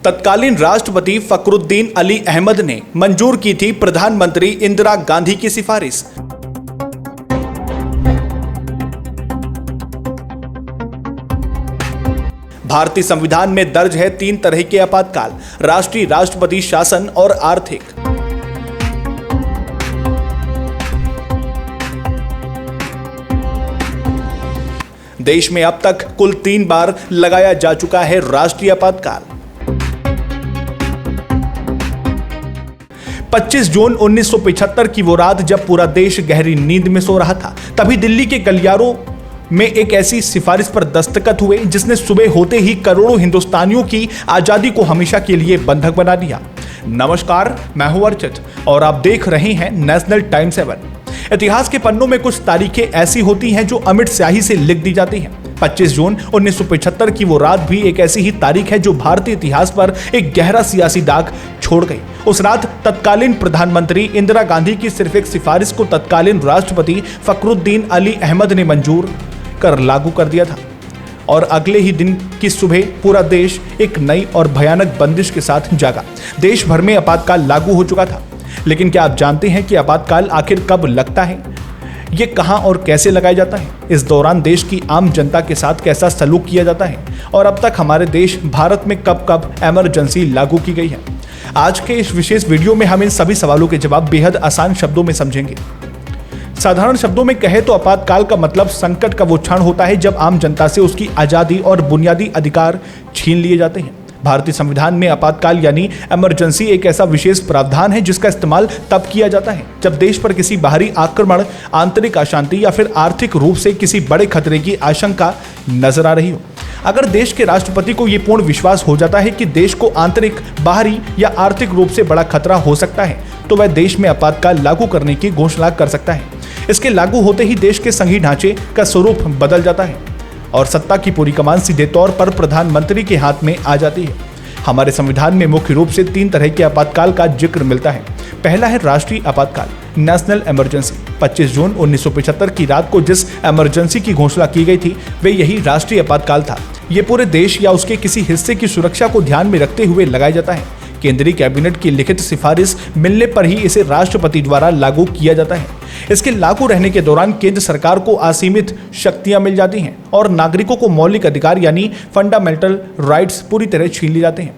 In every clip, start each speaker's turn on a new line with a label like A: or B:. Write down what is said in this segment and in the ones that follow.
A: तत्कालीन राष्ट्रपति फखरुद्दीन अली अहमद ने मंजूर की थी प्रधानमंत्री इंदिरा गांधी की सिफारिश। भारतीय संविधान में दर्ज है 3 तरह के आपातकाल: राष्ट्रीय, राष्ट्रपति शासन और आर्थिक। देश में अब तक कुल 3 बार लगाया जा चुका है राष्ट्रीय आपातकाल। 25 जून 1975 की वो रात जब पूरा देश गहरी नींद में सो रहा था, तभी दिल्ली के गलियारों में एक ऐसी सिफारिश पर दस्तखत हुए जिसने सुबह होते ही करोड़ों हिंदुस्तानियों की आजादी को हमेशा के लिए बंधक बना दिया। नमस्कार, मैं हूं अर्चित और आप देख रहे हैं नेशनल टाइम 7। इतिहास के पन्नों में कुछ तारीखें ऐसी होती हैं जो अमिट स्याही से लिख दी जाती हैं। 25 जून 1975 की वो रात भी एक ऐसी ही तारीख है जो भारतीय इतिहास पर एक गहरा सियासी दाग छोड़ गई। उस रात तत्कालीन प्रधानमंत्री इंदिरा गांधी की सिर्फ एक सिफारिश को तत्कालीन राष्ट्रपति फखरुद्दीन अली अहमद ने मंजूर कर लागू कर दिया था और अगले ही दिन की सुबह पूरा देश एक नई और भयानक बंदिश के साथ जागा। देश भर में आपातकाल लागू हो चुका था। लेकिन क्या आप जानते हैं कि आपातकाल आखिर कब लगता है, ये कहां और कैसे लगाया जाता है, इस दौरान देश की आम जनता के साथ कैसा सलूक किया जाता है और अब तक हमारे देश भारत में कब कब इमरजेंसी लागू की गई है। आज के इस विशेष वीडियो में हम इन सभी सवालों के जवाब बेहद आसान शब्दों में समझेंगे। साधारण शब्दों में कहे तो आपातकाल का मतलब संकट का वो क्षण होता है जब आम जनता से उसकी आजादी और बुनियादी अधिकार छीन लिए जाते हैं। भारतीय संविधान में आपातकाल यानी इमरजेंसी एक ऐसा विशेष प्रावधान है जिसका इस्तेमाल तब किया जाता है जब देश पर किसी बाहरी आक्रमण, आंतरिक अशांति या फिर आर्थिक रूप से किसी बड़े खतरे की आशंका नजर आ रही हो। अगर देश के राष्ट्रपति को यह पूर्ण विश्वास हो जाता है कि देश को आंतरिक, बाहरी या आर्थिक रूप से बड़ा खतरा हो सकता है तो वह देश में आपातकाल लागू करने की घोषणा कर सकता है। इसके लागू होते ही देश के संघीय ढांचे का स्वरूप बदल जाता है और सत्ता की पूरी कमान सीधे तौर पर प्रधानमंत्री के हाथ में आ जाती है। हमारे संविधान में मुख्य रूप से 3 तरह के आपातकाल का जिक्र मिलता है। पहला है राष्ट्रीय आपातकाल, नेशनल इमरजेंसी। 25 जून 1975 की रात को जिस इमरजेंसी की घोषणा की गई थी वे यही राष्ट्रीय आपातकाल था। ये पूरे देश या उसके किसी हिस्से की सुरक्षा को ध्यान में रखते हुए लगाया जाता है। केंद्रीय कैबिनेट की लिखित सिफारिश मिलने पर ही इसे राष्ट्रपति द्वारा लागू किया जाता है। इसके लागू रहने के दौरान केंद्र सरकार को असीमित शक्तियां मिल जाती हैं और नागरिकों को मौलिक अधिकार यानी फंडामेंटल राइट्स पूरी तरह छीन लिए जाते हैं।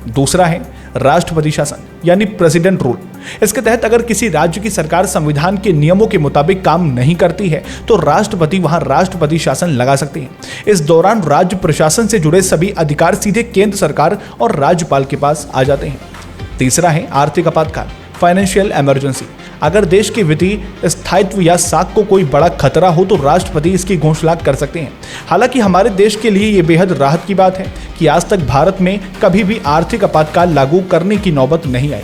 A: दूसरा है राष्ट्रपति शासन यानी प्रेसिडेंट रूल। इसके तहत अगर किसी राज्य की सरकार संविधान के नियमों के मुताबिक काम नहीं करती है तो राष्ट्रपति वहां राष्ट्रपति शासन लगा सकते हैं। इस दौरान राज्य प्रशासन से जुड़े सभी अधिकार सीधे केंद्र सरकार और राज्यपाल के पास आ जाते हैं। तीसरा है आर्थिक आपातकाल, फाइनेंशियल इमरजेंसी। अगर देश के वित्तीय स्थायित्व या साख को कोई बड़ा खतरा हो तो राष्ट्रपति इसकी घोषणा कर सकते हैं। हालांकि हमारे देश के लिए ये बेहद राहत की बात है कि आज तक भारत में कभी भी आर्थिक आपातकाल लागू करने की नौबत नहीं आई।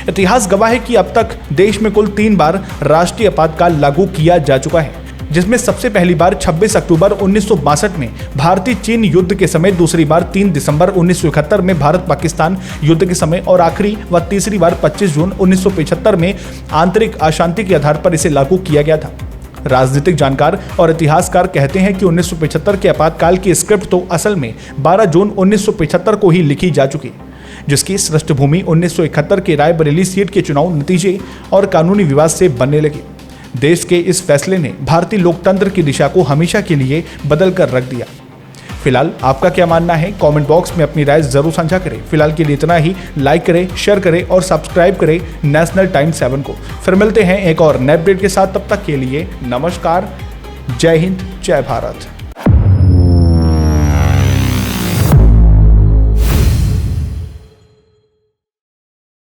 A: इतिहास गवाह है कि अब तक देश में कुल 3 बार राष्ट्रीय आपातकाल लागू किया जा चुका है, जिसमें सबसे पहली बार 26 अक्टूबर 1962 में भारतीय चीन युद्ध के समय, दूसरी बार 3 दिसंबर 1971 में भारत पाकिस्तान युद्ध के समय और आखिरी व तीसरी बार 25 जून 1975 में आंतरिक अशांति के आधार पर इसे लागू किया गया था। राजनीतिक जानकार और इतिहासकार कहते हैं कि 1975 के आपातकाल की स्क्रिप्ट तो असल में 12 जून 1975 को ही लिखी जा चुकी, जिसकी पृष्ठभूमि 1971 के रायबरेली सीट के चुनाव नतीजे और कानूनी विवाद से बनने लगी। देश के इस फैसले ने भारतीय लोकतंत्र की दिशा को हमेशा के लिए बदल कर रख दिया। फिलहाल आपका क्या मानना है, कमेंट बॉक्स में अपनी राय जरूर साझा करें। फिलहाल के लिए इतना ही। लाइक करें, शेयर करें और सब्सक्राइब करें नेशनल टाइम 7 को। फिर मिलते हैं एक और नए अपडेट के साथ। तब तक के लिए नमस्कार, जय हिंद, जय भारत।